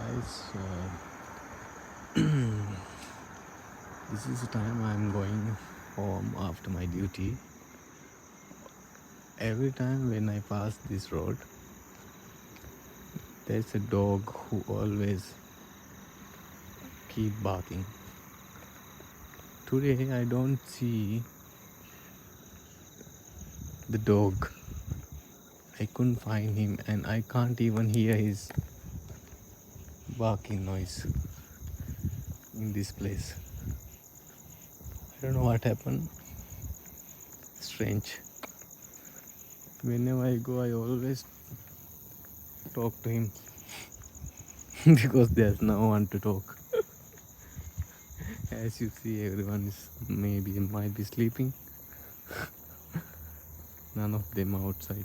guys, this is the time I'm going home after my duty. Every time when I pass this road, there's a dog who always keep barking. Today I don't see the dog. I couldn't find him and I can't even hear his barking noise in this place. I don't know what happened. Strange. Whenever I go, I always talk to him because there's no one to talk. As you see, everyone is might be sleeping. None of them outside.